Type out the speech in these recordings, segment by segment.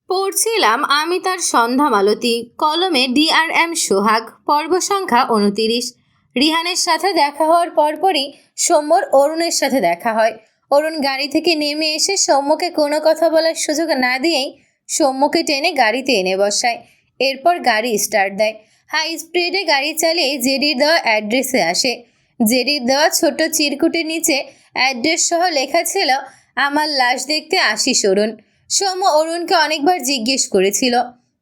পড়ছিলাম আমি তার সন্ধ্যা মালতী, কলমে DRM সোহাগ, পর্ব সংখ্যা 29। রিহানের সাথে দেখা হওয়ার পরপরই সৌম্যর অরুণের সাথে দেখা হয়। অরুণ গাড়ি থেকে নেমে এসে সৌম্যকে কোনো কথা বলার সুযোগ না দিয়েই সৌম্যকে টেনে গাড়িতে এনে বসায়। এরপর গাড়ি স্টার্ট দেয়। হাই স্পিডে গাড়ি চালিয়ে জেডির দেওয়া অ্যাড্রেসে আসে। জেডির দেওয়া ছোট চিরকুটের নিচে অ্যাড্রেস সহ লেখা ছিল, আমার লাশ দেখতে আসিস অরুণ। সৌম্য অরুণকে অনেকবার জিজ্ঞেস করেছিল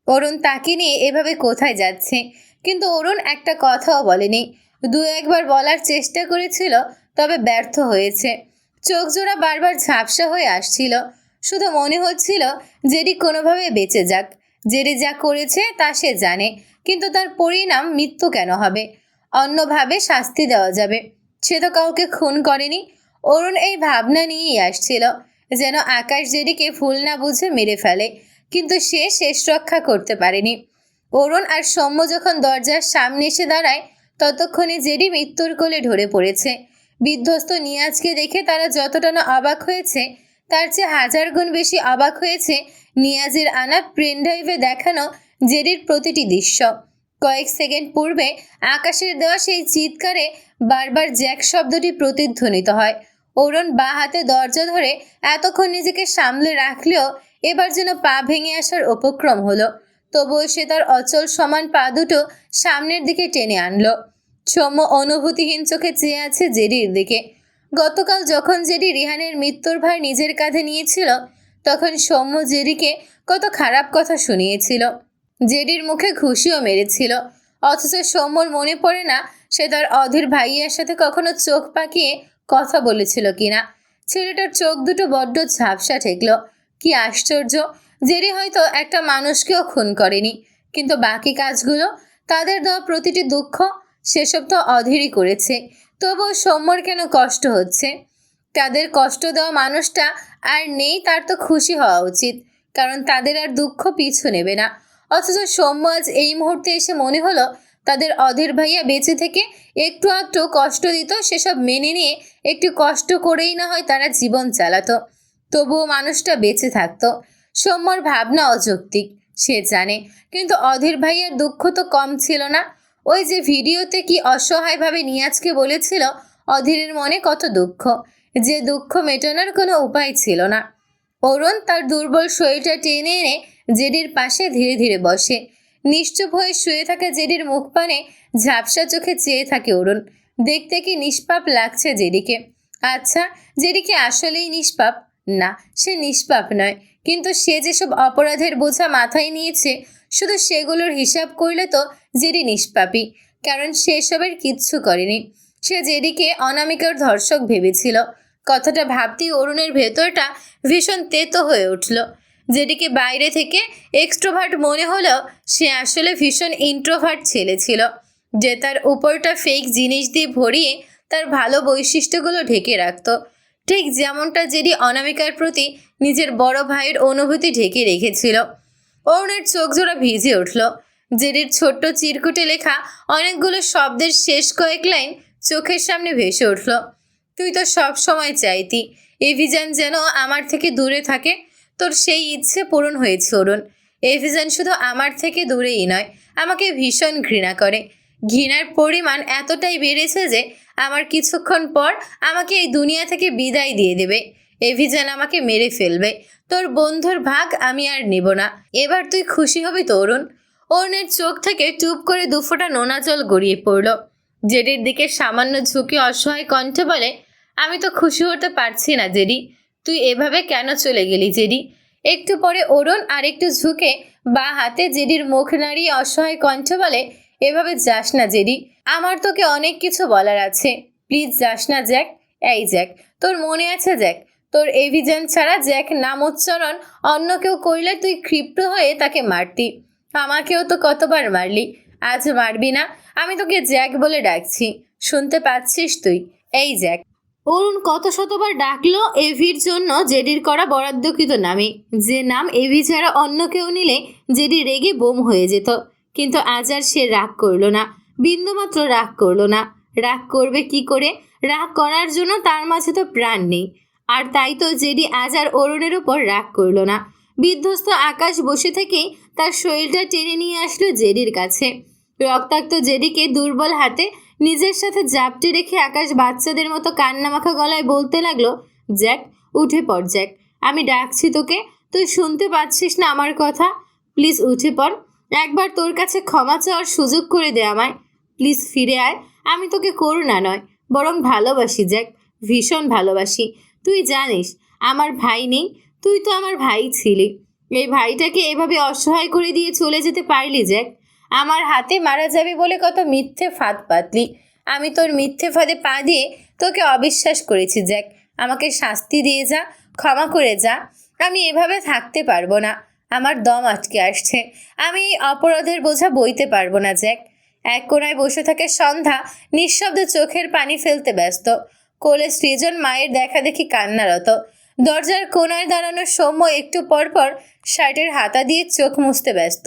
অরুণ তাকে নিয়ে এভাবে কোথায় যাচ্ছে, কিন্তু অরুণ একটা কথাও বলেনি। দু একবার বলার চেষ্টা করেছিল, তবে ব্যর্থ হয়েছে। চোখ জোড়া বারবার ঝাপসা হয়ে আসছিল। শুধু মনে হচ্ছিল জেডি কোনোভাবে বেঁচে যাক। জেডি যা করেছে তা সে জানে, কিন্তু তার পরিণাম মৃত্যু কেন হবে? অন্যভাবে শাস্তি দেওয়া যাবে। সে তো কাউকে খুন করেনি। অরুণ এই ভাবনা নিয়েই আসছিল, যেন আকাশ জেডিকে ভুল না বুঝে মেরে ফেলে, কিন্তু সে শেষ রক্ষা করতে পারেনি। অরুণ আর সৌম্য যখন দরজার সামনে এসে দাঁড়ায়, ততক্ষণে জেডি মৃত্যুর কোলে ঢলে পড়েছে। বিধ্বস্ত নিয়াজকে দেখে তারা যতটা না অবাক হয়েছে, তার চেয়ে হাজার গুণ বেশি অবাক হয়েছে নিয়াজের আনা পেন ড্রাইভে দেখানো জেডির প্রতিটি দৃশ্য। কয়েক সেকেন্ড পূর্বে আকাশের দেওয়া সেই চিৎকারে বারবার জ্যাক শব্দটি প্রতিধ্বনিত হয়। অরুণ বাঁ হাতে দরজা ধরে এতক্ষণ নিজেকে সামলে রাখলেও এবার যেন পা ভেঙে আসার উপক্রম হলো। তবুও সে তার অচল সমান পা দুটো সামনের দিকে টেনে আনলো। সৌম্য অনুভূতিহীন চোখে চেয়ে আছে জেডির দিকে। গতকাল যখন জেডি রিহানের মৃত্যুর ভার নিজের কাঁধে নিয়েছিল, তখন সৌম্য জেডিকে কত খারাপ কথা শুনিয়েছিল। জেডির মুখে ঘুষিও মেরেছিল, অথচ সৌম্যর মনে পড়ে না সে তার অধীর ভাইয়ার সাথে কখনো চোখ পাকিয়ে কথা বলেছিল কিনা। ছেলেটার চোখ দুটো বড্ড ঝাপসা ঠেকল। কি আশ্চর্য, জেরি হয়তো একটা মানুষকেও খুন করেনি, কিন্তু বাকি কাজগুলো, তাদের দেওয়া প্রতিটি দুঃখ, সেসব তো অধীরই করেছে। তবুও সৌম্যর কেন কষ্ট হচ্ছে? তাদের কষ্ট দেওয়া মানুষটা আর নেই, তার তো খুশি হওয়া উচিত, কারণ তাদের আর দুঃখ পিছু নেবে না। অথচ সৌম্য আজ এই মুহূর্তে এসে মনে হলো তাদের অধীর ভাইয়া বেঁচে থেকে একটু একটু কষ্ট দিত, সেসব মেনে নিয়ে একটু কষ্ট করেই না হয় তারা জীবন চালাতো, তবুও মানুষটা বেঁচে থাকতো। সৌম্যর ভাবনা অযৌক্তিক, সে জানে, কিন্তু অধীর ভাইয়ার দুঃখ তো কম ছিল না। ওই যে ভিডিওতে কি অসহায়ভাবে নিয়াজকে বলেছিল অধীরের মনে কত দুঃখ, যে দুঃখ মেটানোর কোনো উপায় ছিল না। অরুণ তার দুর্বল শরীরটা টেনে এনে জেডির পাশে ধীরে ধীরে বসে। নিশ্চুপ হয়ে শুয়ে থাকা জেডির মুখ পানে ঝাপসা চোখে চেয়ে থাকে অরুণ। দেখতে কি নিষ্পাপ লাগছে জেডিকে? আচ্ছা, জেডিকে আসলেই নিষ্পাপ? না, সে নিষ্পাপ নয়, কিন্তু সে যেসব অপরাধের বোঝা মাথায় নিয়েছে, শুধু সেগুলোর হিসাব করলে তো জেডি নিষ্পাপী, কারণ সে এসবের কিচ্ছু করেনি। সে জেডিকে অনামিকার ধর্ষক ভেবেছিল। কথাটা ভাবতেই অরুণের ভেতরটা ভীষণ তেতো হয়ে উঠল। জেডিকে বাইরে থেকে এক্সট্রোভার্ট মনে হলেও সে আসলে ভীষণ ইন্ট্রোভার্ট ছেলে ছিল, যে তার উপরটা ফেক জিনিস দিয়ে ভরিয়ে তার ভালো বৈশিষ্ট্যগুলো ঢেকে রাখত। ঠিক যেমনটা জেডি অনামিকার প্রতি নিজের বড় ভাইয়ের অনুভূতি ঢেকে রেখেছিল। অরুণের চোখ জোড়া ভিজে উঠল। জেডির ছোট্ট চিরকুটে লেখা অনেকগুলো শব্দের শেষ কয়েক লাইন চোখের সামনে ভেসে উঠল। তুই তো সব সময় চাইতি এভিজান যেন আমার থেকে দূরে থাকে। তোর সেই ইচ্ছে পূরণ হয়েছে অরুণ। এভিজান শুধু আমার থেকে দূরেই নয়, আমাকে ভীষণ ঘৃণা করে। ঘৃণার পরিমাণ এতটাই বেড়েছে যে আমার কিছুক্ষণ পর আমাকে এই দুনিয়া থেকে বিদায় দিয়ে দেবে। এভিজান আমাকে মেরে ফেলবে। তোর বন্ধুর ভাগ আমি আর নেব না। এবার তুই খুশি হবি তো অরুণ? অরুণের চোখ থেকে টুপ করে দুফোঁটা নোনা জল গড়িয়ে পড়ল। জেডির দিকে সামান্য ঝুঁকে অসহায় কণ্ঠে বলে, আমি তো খুশি হতে পারছি না জেডি। তুই এভাবে কেন চলে গেলি জেডি? একটু পরে অরুণ আর একটু ঝুঁকে বা হাতে জেডির মুখ নাড়িয়ে অসহায় কণ্ঠ বলে, এভাবে যাস না জেডি, আমার তোকে অনেক কিছু বলার আছে। প্লিজ যাস না জ্যাক। এই জ্যাক, তোর মনে আছে জ্যাক, তোর এভিজান ছাড়া জ্যাক নাম উচ্চারণ অন্য কেউ করলে তুই ক্ষিপ্ত হয়ে তাকে মারতি। আমাকেও তো কতবার মারলি, আজ মারবি না? আমি তোকে জ্যাক বলে ডাকছি, শুনতে পাচ্ছিস তুই? এই জ্যাক। অরুণ কত শতবার ডাকলো এভির জন্য জেডির করা বরাদ্দকৃত নামে, যে নাম এভি ছাড়া অন্য কেউ নিলে জেডি রেগে বোম হয়ে যেত। কিন্তু আজ আর সে রাগ করলো না, বিন্দুমাত্র রাগ করলো না। রাগ করবে কি করে? রাগ করার জন্য তার মাঝে তো প্রাণ নেই। আর তাই তো জেডি আজ আর অরুণের উপর রাগ করলো না। বিধ্বস্ত আকাশ বসে থেকেই তার শরীরটা টেনে নিয়ে আসলো জেডির কাছে। রক্তাক্ত জেডিকে দুর্বল হাতে নিজের সাথে জাপটে রেখে আকাশ বাচ্চাদের মতো কান্নামাখা গলায় বলতে লাগলো, জ্যাক, উঠে পড় জ্যাক, আমি ডাকছি তোকে, তুই শুনতে পাচ্ছিস না আমার কথা? প্লিজ উঠে পড়, একবার তোর কাছে ক্ষমা চাওয়ার সুযোগ করে দে আমায়, প্লিজ ফিরে আয়। আমি তোকে করুণা নয়, বরং ভালোবাসি জ্যাক, ভীষণ ভালোবাসি। তুই জানিস আমার ভাই নেই, তুই তো আমার ভাই ছিলি। এই ভাইটাকে এভাবে অসহায় করে দিয়ে চলে যেতে পারলি জ্যাক? আমার হাতে মারা যাবে বলে কত মিথ্যে ফাঁদ পাতলি। আমি তোর মিথ্যে ফাঁদে পা দিয়ে তোকে অবিশ্বাস করেছি জ্যাক। আমাকে শাস্তি দিয়ে যা, ক্ষমা করে যা। আমি এভাবে থাকতে পারবো না, আমার দম আটকে আসছে। আমি এই অপরাধের বোঝা বইতে পারবো না জ্যাক। এক কোণায় বসে থাকে সন্ধ্যা, নিঃশব্দে চোখের পানি ফেলতে ব্যস্ত। কোলে সৃজন মায়ের দেখা দেখি কান্নারত। দরজার কোণায় দাঁড়ানো সৌম্য একটু পরপর শার্টের হাতা দিয়ে চোখ মুছতে ব্যস্ত।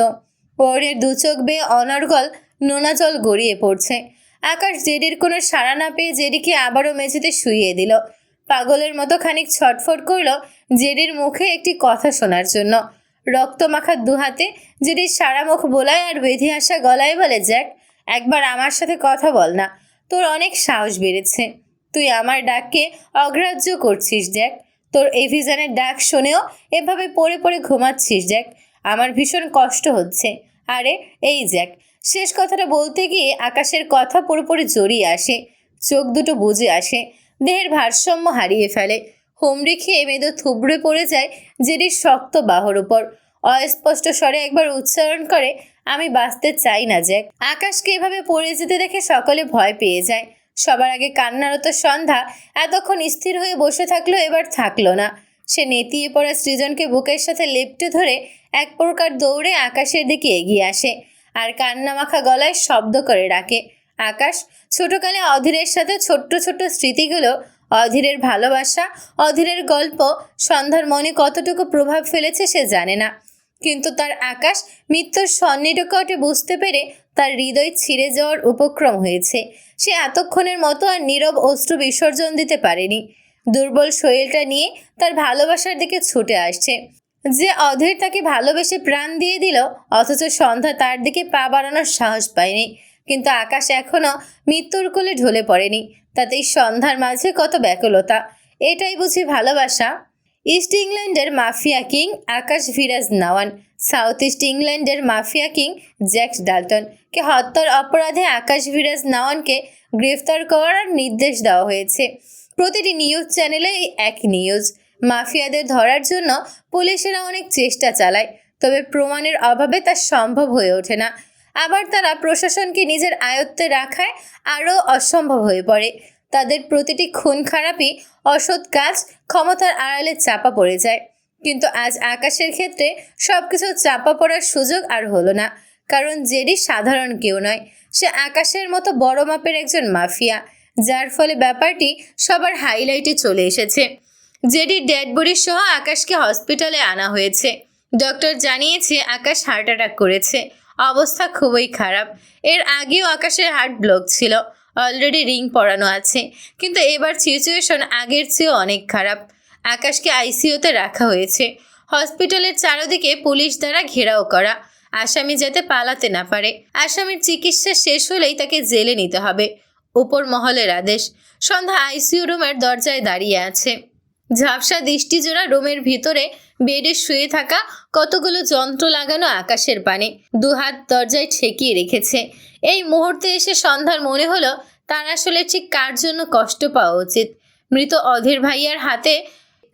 পরের দু চোখ বেয়ে অনর্গল নোনা জল গড়িয়ে পড়ছে। আকাশ জেডির কোনো সাড়া না পেয়ে জেডিকে আবারও মেঝেতে শুইয়ে দিল। পাগলের মতো খানিক ছটফট করল জেডির মুখে একটি কথা শোনার জন্য। রক্তমাখা দুহাতে জেডির সারা মুখ বোলায় আর বেঁধে আসা গলায় বলে, জ্যাক, একবার আমার সাথে কথা বল না, তোর অনেক সাহস বেড়েছে। তুই আমার ডাককে অগ্রাহ্য করছিস জ্যাক, তোর এভিজানের ডাক শুনেও এভাবে পড়ে পড়ে ঘুমাচ্ছিস জ্যাক, আমার ভীষণ কষ্ট হচ্ছে। আরে এই জ্যাক, শেষ কথাটা বলতে গিয়ে আকাশের কথা পুরোপুরি জড়িয়ে আসে, চোখ দুটো বুজে আসে, দেহের ভারসাম্য হারিয়ে ফেলে। হুমড়ি খেয়ে মেদো থুবড়ে পড়ে যায় জেডির শক্ত বাহুর উপর। অস্পষ্ট স্বরে একবার উচ্চারণ করে, আমি বাঁচতে চাই না জ্যাক। আকাশকে এভাবে পড়ে যেতে দেখে সকলে ভয় পেয়ে যায়। সবার আগে কান্নারত সন্ধ্যা এতক্ষণ স্থির হয়ে বসে থাকলো, এবার থাকলো না। সে নেতিয়ে পড়া সৃজনকে বুকের সাথে লেপ্টে ধরে এক প্রকার দৌড়ে আকাশের দিকে এগিয়ে আসে আর কান্নামাখা গলায় শব্দ করে ডাকে, আকাশ। ছোটকালে অধীরের সাথে ছোট্ট ছোট্ট স্মৃতিগুলো, অধীরের ভালোবাসা, অধীরের গল্প সন্ধ্যার মনে কতটুকু প্রভাব ফেলেছে সে জানে না। কিন্তু তার আকাশ মৃত্যুর সন্নিকটে বুঝতে পেরে তার হৃদয় ছিঁড়ে যাওয়ার উপক্রম হয়েছে। সে এতক্ষণের মতো আর নীরব অশ্রু বিসর্জন দিতে পারেনি। দুর্বল শরীরটা নিয়ে তার ভালোবাসার দিকে ছুটে আসছে। যে অধীর তাকে ভালোবেসে প্রাণ দিয়ে দিল, অথচ সন্ধ্যা তার দিকে পা বাড়ানোর সাহস পায়নি। কিন্তু আকাশ এখনো মৃত্যুর কোলে ঢলে পড়েনি, তাতেই সন্ধ্যার মাঝে কত ব্যাকুলতা। এটাই বুঝি ভালোবাসা? ইস্ট ইংল্যান্ডের মাফিয়া কিং আকাশ ভিরাজ নাওয়ান, সাউথ ইস্ট ইংল্যান্ডের মাফিয়া কিং জ্যাক ডাল্টনকে হত্যার অপরাধে আকাশ ভিরাজ নাওয়ানকে গ্রেফতার করার নির্দেশ দেওয়া হয়েছে। প্রতিটি নিউজ চ্যানেলে এক নিউজ। মাফিয়াদের ধরার জন্য পুলিশেরা অনেক চেষ্টা চালায়, তবে প্রমাণের অভাবে তা সম্ভব হয়ে ওঠে না। আবার তারা প্রশাসনকে নিজের আয়ত্তে রাখায় আরও অসম্ভব হয়ে পড়ে। তাদের প্রতিটি খুন খারাপি, অসৎ কাজ ক্ষমতার আড়ালে চাপা পড়ে যায়। কিন্তু আজ আকাশের ক্ষেত্রে সব কিছু চাপা পড়ার সুযোগ আর হলো না, কারণ জেডি সাধারণ কেউ নয়, সে আকাশের মতো বড় মাপের একজন মাফিয়া, যার ফলে ব্যাপারটি সবার হাইলাইটে চলে এসেছে। জেডির ডেড বডি সহ আকাশকে হসপিটালে আনা হয়েছে। ডক্টর জানিয়েছে আকাশ হার্ট অ্যাটাক করেছে, অবস্থা খুবই খারাপ। এর আগেও আকাশের হার্ট ব্লক ছিল, অলরেডি রিং পরানো আছে, কিন্তু এবার সিচুয়েশন আগের চেয়েও অনেক খারাপ। আকাশকে আইসিইউতে রাখা হয়েছে। হসপিটালের চারদিকে পুলিশ দ্বারা ঘেরাও করা, আসামি যাতে পালাতে না পারে। আসামির চিকিৎসা শেষ হলেই তাকে জেলে নিতে হবে, উপর মহলের আদেশ। সন্ধ্যা আইসিইউ রুমের দরজায় দাঁড়িয়ে আছে। ঝাপসা দৃষ্টিজোড়া রুমের ভিতরে বেডে শুয়ে থাকা কতগুলো যন্ত্র লাগানো আকাশের পানে, দুহাত দরজায় ঠেকিয়ে রেখেছে। এই মুহূর্তে এসে সন্ধ্যার মনে হলো তার আসলে ঠিক কার জন্য কষ্ট পাওয়া উচিত। মৃত অধীর ভাইয়ার হাতে,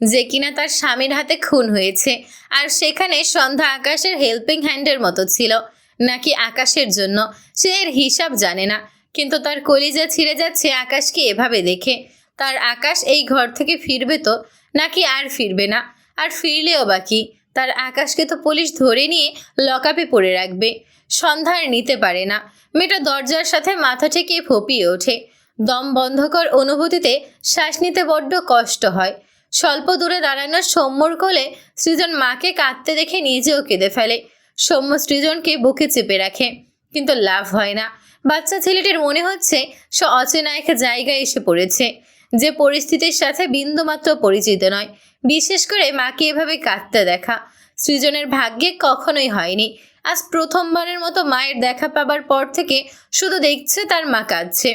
যে কিনা তার স্বামীর হাতে খুন হয়েছে, আর সেখানে সন্ধ্যা আকাশের হেল্পিং হ্যান্ডের মতো ছিল, নাকি আকাশের জন্য? সে এর হিসাব জানে না, কিন্তু তার কলিজা ছিঁড়ে যাচ্ছে আকাশকে এভাবে দেখে। তার আকাশ এই ঘর থেকে ফিরবে তো, নাকি আর ফিরবে না? আর ফিরলেও বা কি, তার আকাশকে তো পুলিশ ধরে নিয়ে লকআপে পড়ে রাখবে। সন্ধ্যা আর নিতে পারে না। মেয়েটা দরজার সাথে মাথা ঠেকিয়ে ফপিয়ে ওঠে। দম বন্ধকর অনুভূতিতে শ্বাস নিতে বড্ড কষ্ট হয়। স্বল্প দূরে দাঁড়ানো সৌম্যর কোলে সৃজন মাকে কাঁদতে দেখে নিজেও কেঁদে ফেলে। সৌম্য সৃজনকে বুকে চেপে রাখে, কিন্তু লাভ হয় না। বাচ্চা ছেলেটির মনে হচ্ছে সে অচেনা এক জায়গায় এসে পড়েছে, যে পরিস্থিতির সাথে বিন্দুমাত্র পরিচিত নয়। বিশেষ করে মাকে এভাবে কাঁদতে দেখা, সৃজনের ভাগ্যে কখনোই হয়নি। আজ প্রথমবারের মতো মায়ের দেখা পাবার পর থেকে শুধু দেখছে তার মা কাঁদছে।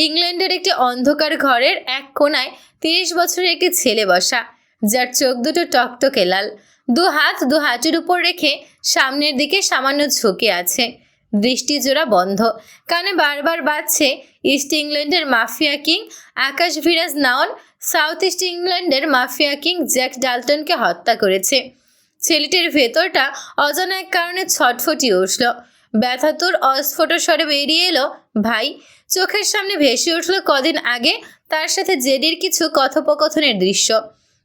ইংল্যান্ডের একটি অন্ধকার ঘরের এক কোণায় 30 বছরের একটি ছেলে বসা, যার চোখ দুটো টকটকে লাল। দু হাত দু হাঁটুর উপর রেখে সামনের দিকে সামান্য ঝুঁকে আছে, দৃষ্টি জোড়া বন্ধ। কানে বারবার বাজছে ইস্ট ইংল্যান্ডের মাফিয়া কিং আকাশ ভিরাজ নাওন সাউথ ইস্ট ইংল্যান্ডের মাফিয়া কিং জ্যাক ডাল্টনকে হত্যা করেছে। ছেলেটির ভেতরটা অজানা এক কারণে ছটফটিয়ে উঠল। ব্যথাতুর অস্ফুট স্বরে বেরিয়ে এলো, ভাই। চোখের সামনে ভেসে উঠল কদিন আগে তার সাথে জেডির কিছু কথোপকথনের দৃশ্য।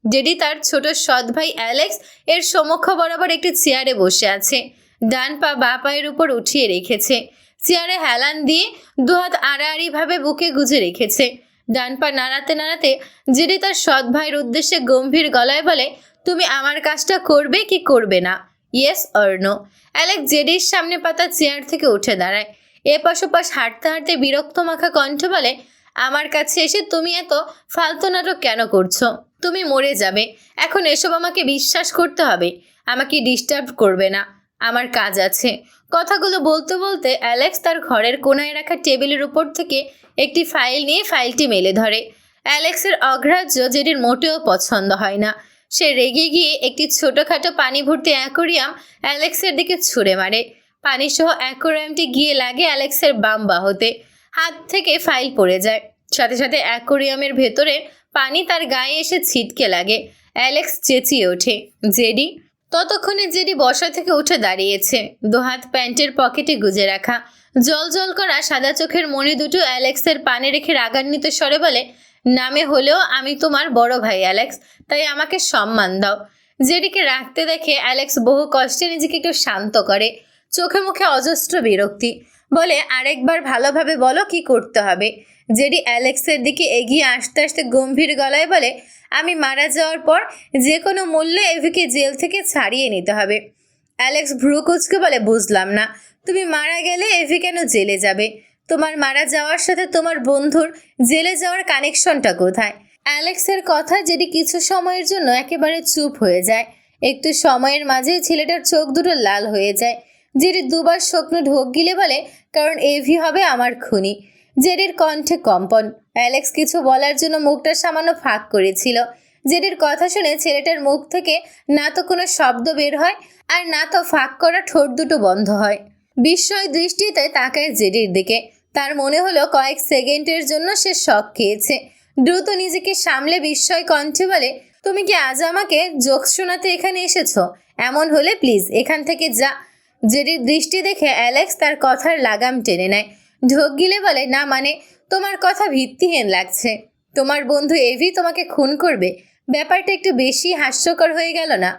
জেডি তার ছোট সৎ ভাই অ্যালেক্স এর সম্মুখ বরাবর একটি চেয়ারে বসে আছে, ডান পা বাঁ পায়ের উপর উঠিয়ে রেখেছে। চেয়ারে হেলান দিয়ে দুহাত আড়াআড়িভাবে বুকে গুজে রেখেছে। ডান পা নাড়াতে নাড়াতে জেডি তার সৎ ভাইয়ের উদ্দেশ্যে গম্ভীর গলায় বলে, তুমি আমার কাজটা করবে কি করবে না? Yes or no? অ্যালেক্স জেডির সামনে পাতা চেয়ার থেকে উঠে দাঁড়ায়। এপাশ ওপাশ হাঁটতে হাঁটতে বিরক্ত মাখা কণ্ঠ বলে, আমার কাছে এসে তুমি এত ফালতু নাটক কেন করছো? তুমি মরে যাবে। এখন এসব আমাকে বিশ্বাস করতে হবে। আমাকে ডিস্টার্ব করবে না, আমার কাজ আছে। কথাগুলো বলতে বলতে অ্যালেক্স তার ঘরের কোনায় রাখা টেবিলের উপর থেকে একটি ফাইল নিয়ে ফাইলটি মেলে ধরে। অ্যালেক্সের অগ্রাহ্য জেডির মোটেও পছন্দ হয় না। সে রেগে গিয়ে একটি ছোটোখাটো পানি ভর্তি অ্যাকোরিয়াম অ্যালেক্সের দিকে ছুঁড়ে মারে। পানিসহ অ্যাকোরিয়ামটি গিয়ে লাগে অ্যালেক্সের বাম বাহুতে। হাত থেকে ফাইল পড়ে যায়, সাথে সাথে অ্যাকোরিয়ামের ভেতরের পানি তার গায়ে এসে ছিটকে লাগে। অ্যালেক্স চেঁচিয়ে ওঠে, জেডি! ততক্ষণে জেডি বসা থেকে উঠে দাঁড়িয়েছে, দুহাত প্যান্টের পকেটে গুজে রাখা। জল জল করা সাদা চোখের মণি দুটো অ্যালেক্সের পানে রেখে রাগান্বিত স্বরে বলে, নামে হলেও আমি তোমার বড় ভাই অ্যালেক্স, তাই আমাকে সম্মান দাও। জেডিকে রাখতে দেখে অ্যালেক্স বহু কষ্টে নিজেকে একটু শান্ত করে। চোখে মুখে অজস্র বিরক্তি। বলে, আরেকবার ভালোভাবে বলো কি করতে হবে। জেডি অ্যালেক্সের দিকে এগিয়ে আসতে আসতে গম্ভীর গলায় বলে, আমি মারা যাওয়ার পর যে কোনো মূল্যে এভিকে জেল থেকে ছাড়িয়ে নিতে হবে। অ্যালেক্স ভ্রু কুঁচকে বলে, বুঝলাম না, তুমি মারা গেলে এভি কেন জেলে যাবে? তোমার মারা যাওয়ার সাথে তোমার বন্ধুর জেলে যাওয়ার কানেকশনটা কোথায়? অ্যালেক্সের কথা জেডি কিছু সময়ের জন্য একেবারে চুপ হয়ে যায়। একটু সময়ের মাঝে ছেলেটার চোখ দুটো লাল হয়ে যায়। জেডি দুবার স্বপ্ন ঢোক গিলে বলে, কারণ এভি হবে আমার খুনি। জেডির কণ্ঠে কম্পন। অ্যালেক্স কিছু বলার জন্য মুখটা সামান্য ফাঁক করেছিল। জেডির কথা শুনে ছেলেটার মুখ থেকে না তো কোনো শব্দ বের হয়, আর না তো ফাঁক করা ঠোঁট দুটো বন্ধ হয়। বিস্ময় দৃষ্টিতে তাকায় জেডির দিকে। তার মনে হলো কয়েক সেকেন্ডের জন্য সে শক খেয়েছে। দ্রুত নিজেকে সামলে বিস্ময় কণ্ঠে বলে, তুমি কি আজ আমাকে জোকস শোনাতে এখানে এসেছো? এমন হলে প্লিজ এখান থেকে যা। জেডির দৃষ্টি দেখে অ্যালেক্স তার কথার লাগাম টেনে নেয়। ঢোক গিলে বলে, না মানে, তোমার কথা ভিত্তিহীন লাগছে। তোমার বন্ধু এভি তোমাকে খুন করবে? ব্যাপারটা একটু বেশি হাস্যকর হয়ে গেল না?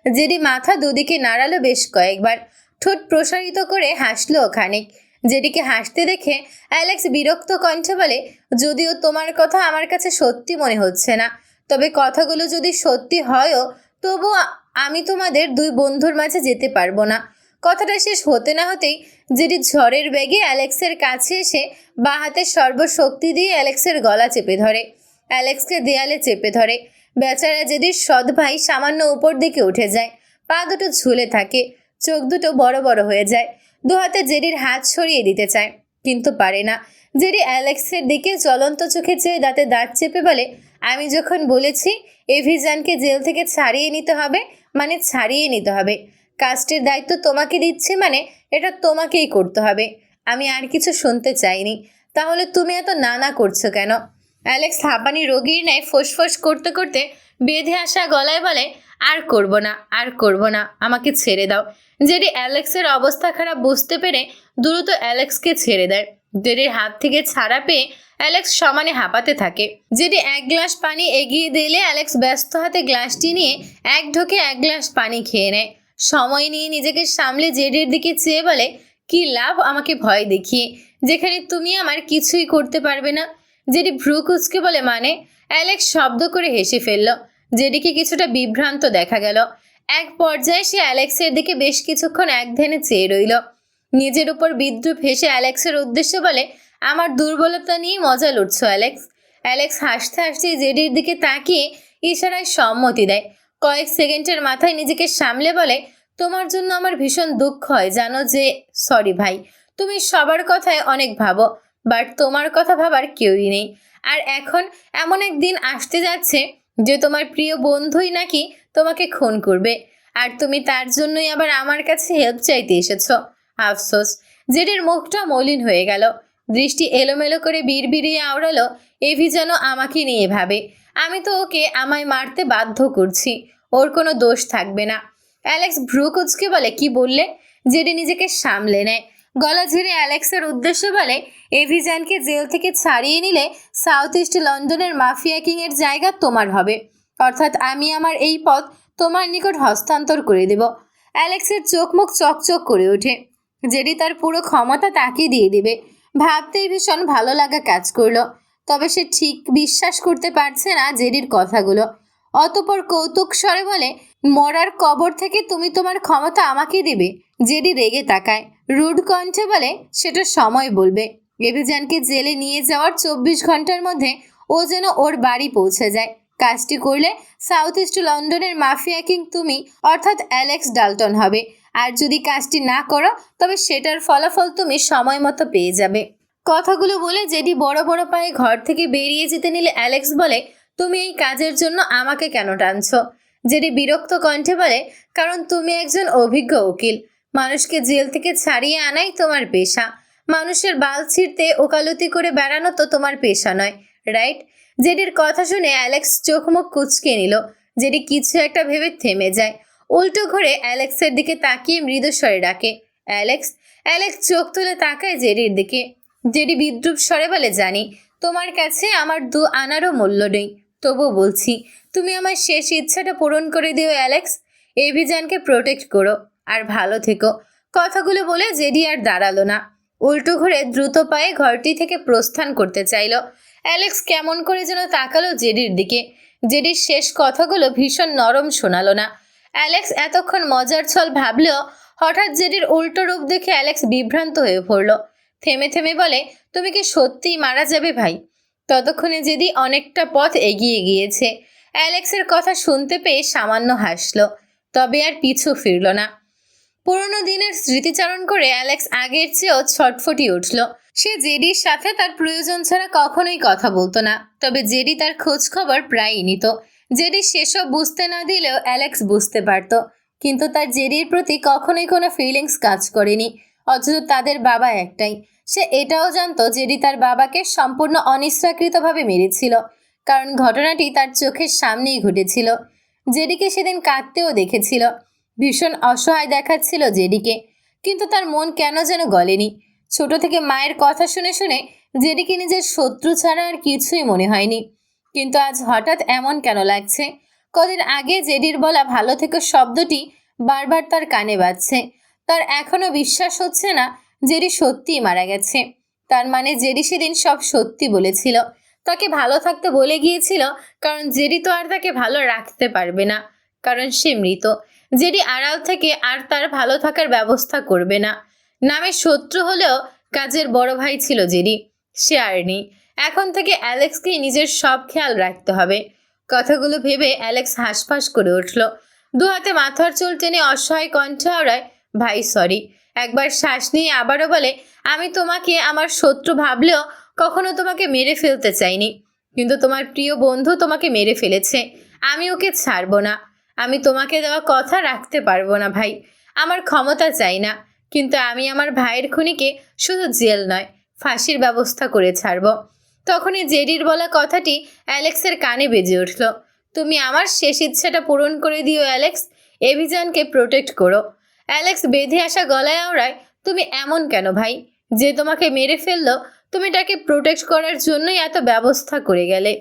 জেডি মাথা দুদিকে নাড়ালো বেশ কয়েকবার, ঠোঁট প্রসারিত করে হাসলো খানিক। জেডিকে হাসতে দেখে অ্যালেক্স বিরক্ত কণ্ঠে বলে, যদিও তোমার কথা আমার কাছে সত্যি মনে হচ্ছে না, তবে কথাগুলো যদি সত্যি হয়ও তবুও আমি তোমাদের দুই বন্ধুর মাঝে যেতে পারবো না। কথাটা শেষ হতে না হতেই জেডি ঝড়ের বেগে অ্যালেক্সের কাছে এসে বাঁ হাতের সর্বশক্তি দিয়ে অ্যালেক্সের গলা চেপে ধরে। অ্যালেক্সকে দেয়ালে চেপে ধরে। বেচারা জেডির সৎ ভাই সামান্য উপর দিকে উঠে যায়, পা দুটো ঝুলে থাকে, চোখ দুটো বড় বড় হয়ে যায়। দু হাতে জেডির হাত সরিয়ে দিতে চায়, কিন্তু পারে না। জেডি অ্যালেক্সের দিকে জ্বলন্ত চোখে চেয়ে দাঁতে দাঁত চেপে বলে, আমি যখন বলেছি এভিজানকে জেল থেকে ছাড়িয়ে নিতে হবে, মানে ছাড়িয়ে নিতে হবে। কাস্টের দায়িত্ব তোমাকে দিচ্ছি, মানে এটা তোমাকেই করতে হবে। আমি আর কিছু শুনতে চাইনি। তাহলে তুমি এত নানা করছো কেন? অ্যালেক্স হাঁপানি রোগীর ন্যায় ফোঁস করতে করতে বেঁধে আসা গলায় বলে, আর করব না, আর করব না, আমাকে ছেড়ে দাও। জেডি অ্যালেক্সের অবস্থা খারাপ বুঝতে পেরে দ্রুত অ্যালেক্সকে ছেড়ে দেয়। জেডির হাত থেকে ছাড়া পেয়ে অ্যালেক্স সমানে হাঁপাতে থাকে। জেডি এক গ্লাস পানি এগিয়ে দিলে অ্যালেক্স ব্যস্ত হাতে গ্লাসটি নিয়ে এক ঢোকে এক গ্লাস পানি খেয়ে নেয়। সময় নিয়ে নিজেকে সামলে জেডির দিকে চেয়ে বলে, কি লাভ আমাকে ভয় দেখিয়ে, যেখানে তুমি আমার কিছুই করতে পারবে না? জেডি ভ্রু কুচকে বলে, মানে? অ্যালেক্স শব্দ করে হেসে ফেলল। জেডিকে কিছুটা বিভ্রান্ত দেখা গেল। এক পর্যায়ে সে অ্যালেক্সের দিকে বেশ কিছুক্ষণ এক ধ্যানে চেয়ে রইল। নিজের উপর বিদ্রুপ হেসে অ্যালেক্সের উদ্দেশ্যে বলে, আমার দুর্বলতা নিয়ে মজা লুটছো অ্যালেক্স। অ্যালেক্স হাসতে হাসতে জেডির দিকে তাকিয়ে ইশারায় সম্মতি দেয়। কয়েক সেকেন্ডের মাথায় নিজেকে সামলে বলে, তোমার জন্য আমার ভীষণ দুঃখ হয় জানো যে। সরি ভাই, তুমি সবার কথায় অনেক ভাবো, বাট তোমার কথা ভাবার কেউই নেই। আর এখন এমন এক দিন আসতে যাচ্ছে যে তোমার প্রিয় বন্ধুই নাকি তোমাকে খুন করবে, আর তুমি তার জন্যই আবার আমার কাছে হেল্প চাইতে এসেছো। আফসোস। জেডির মুখটা মলিন হয়ে গেল, দৃষ্টি এলোমেলো করে বিড়বিড়িয়ে আওড়ালো, এভি যেন আমাকে নিয়ে ভাবে। আমি তো ওকে আমায় মারতে বাধ্য করছি, ওর কোনো দোষ থাকবে না। অ্যালেক্স ভ্রু কুঁচকে বলে, কি বললে? জেডি নিজেকে সামলে নেয়, গলা ঝেড়ে অ্যালেক্সের উদ্দেশ্যে বলে, এভিজানকে জেল থেকে ছাড়িয়ে নিলে সাউথ ইস্ট লন্ডনের মাফিয়া কিংয়ের জায়গা তোমার হবে, অর্থাৎ আমি আমার এই পদ তোমার নিকট হস্তান্তর করে দেব। অ্যালেক্সের চোখ মুখ চকচক করে ওঠে, জেডি তার পুরো ক্ষমতা তাকে দিয়ে দেবে। ভাবতেই ভীষণ ভালো লাগা কাজ করলো, তবে সে ঠিক বিশ্বাস করতে পারছে না জেডির কথাগুলো। অতঃপর কৌতুক স্বরে বলে, মরার কবর থেকে তুমি তোমার ক্ষমতা আমাকে দিবে? জেডি রেগে তাকায়, রুড কণ্ঠে বলে, সেটা সময় বলবে। এভিজানকে জেলে নিয়ে যাওয়ার 24 ঘন্টার মধ্যে ও যেন ওর বাড়ি পৌঁছে যায়। কাজটি করলে সাউথ ইস্ট লন্ডনের মাফিয়া কিং তুমি, অর্থাৎ অ্যালেক্স ডাল্টন হবে। আর যদি কাজটি না করো তবে সেটার ফলাফল তুমি সময় মতো পেয়ে যাবে। কথাগুলো বলে জেডি বড় বড় পায়ে ঘর থেকে বেরিয়ে যেতে নিলে অ্যালেক্স বলে, তুমি এই কাজের জন্য আমাকে কেন টানছো? জেডি বিরক্ত কণ্ঠে বলে, কারণ তুমি একজন অভিজ্ঞ উকিল, মানুষকে জেল থেকে ছাড়িয়ে আনাই তোমার পেশা। মানুষের বাল ছিঁড়তে ওকালতি করে বেড়ানো তো তোমার পেশা নয়, রাইট? জেডির কথা শুনে অ্যালেক্স চোখ মুখ কুঁচকে নিল। জেডি কিছু একটা ভেবে থেমে যায়, উল্টো ঘুরে অ্যালেক্সের দিকে তাকিয়ে মৃদুস্বরে ডাকে, অ্যালেক্স। অ্যালেক্স চোখ তুলে তাকায় জেডির দিকে। জেডি বিদ্রুপ স্বরে বলে, জানি তোমার কাছে আমার 2 আনারও মূল্য নেই, তবু বলছি তুমি আমার শেষ ইচ্ছাটা পূরণ করে দিও অ্যালেক্স। এভিজানকে প্রোটেক্ট করো আর ভালো থেকো। কথাগুলো বলে জেডি আর দাঁড়ালো না, উল্টো ঘুরে দ্রুত পায়ে ঘরটি থেকে প্রস্থান করতে চাইল। অ্যালেক্স কেমন করে যেন তাকালো জেডির দিকে। জেডির শেষ কথাগুলো ভীষণ নরম শোনালো না। অ্যালেক্স এতক্ষণ মজার ছল ভাবলেও হঠাৎ জেডির উল্টো রূপ দেখে অ্যালেক্স বিভ্রান্ত হয়ে পড়ল। থেমে থেমে বলে, তুমি কি সত্যিই মারা যাবে ভাই? ততক্ষণে জেডি অনেকটা পথ এগিয়ে গিয়েছে। অ্যালেক্সের কথা শুনতে পেয়ে সামান্য হাসল, তবে আর পিছু ফিরল না। পুরনো দিনের স্মৃতিচারণ করে অ্যালেক্স আগের চেয়েও ছটফটি উঠল। সে জেডির সাথে তার প্রয়োজন ছাড়া কখনোই কথা বলতো না, তবে জেডি তার খোঁজ খবর প্রায়ই নিত। জেডি সেসব বুঝতে না দিলেও অ্যালেক্স বুঝতে পারত, কিন্তু তার জেডির প্রতি কখনোই কোনো ফিলিংস কাজ করেনি। অথচ তাদের বাবা একটাই। সে এটাও জানতো জেডি তার বাবাকে সম্পূর্ণ অনিচ্ছাকৃতভাবে মেরেছিল, কারণ ঘটনাটি তার চোখের সামনেই ঘটেছিল। জেডিকে সেদিন কাঁদতেও দেখেছিল, ভীষণ অসহায় দেখাচ্ছিল জেডিকে, কিন্তু তার মন কেন যেন গলেনি। ছোট থেকে মায়ের কথা শুনে শুনে জেডিকে নিজের শত্রু ছাড়া আর কিছুই মনে হয়নি, কিন্তু আজ হঠাৎ এমন কেন লাগছে? কদিন আগে জেডির বলা ভালো থেকো শব্দটি বারবার তার কানে বাজছে। তার এখনো বিশ্বাস হচ্ছে না জেডি সত্যিই মারা গেছে। তার মানে জেডি সেদিন সব সত্যি বলেছিল, তাকে ভালো থাকতে বলে গিয়েছিল, কারণ জেডি তো আর তাকে ভালো রাখতে পারবে না, কারণ সে মৃত। জেডি আড়াল থেকে আর তার ভালো থাকার ব্যবস্থা করবে না। নামে শত্রু হলেও কাজের বড় ভাই ছিল জেডি, সে আর নেই। এখন থেকে অ্যালেক্সকেই নিজের সব খেয়াল রাখতে হবে। কথাগুলো ভেবে অ্যালেক্স হাঁসফাঁস করে উঠল, 2 হাতে মাথার চুল টেনে অসহায় কণ্ঠে আওড়ায়, ভাই সরি। একবার শ্বাস নিয়ে আবারও বলে, আমি তোমাকে আমার শত্রু ভাবলেও কখনো তোমাকে মেরে ফেলতে চাইনি, কিন্তু তোমার প্রিয় বন্ধু তোমাকে মেরে ফেলেছে। আমি ওকে ছাড়বো না। আমি তোমাকে দেওয়া কথা রাখতে পারবো না ভাই। আমার ক্ষমতা চাই না, কিন্তু আমি আমার ভাইয়ের খুনিকে শুধু জেল নয়, ফাঁসির ব্যবস্থা করে ছাড়ব। তখনই জেডির বলা কথাটি অ্যালেক্সের কানে বেজে উঠল, তুমি আমার শেষ ইচ্ছাটা পূরণ করে দিও অ্যালেক্স, এভিজানকে প্রোটেক্ট করো। অ্যালেক্স বেঁধে আসা গলায় আওড়ায়, তুমি এমন কেন ভাই? যে তোমাকে মেরে ফেললো তুমি তাকে প্রোটেক্ট করার জন্যই এত ব্যবস্থা করে গেলে।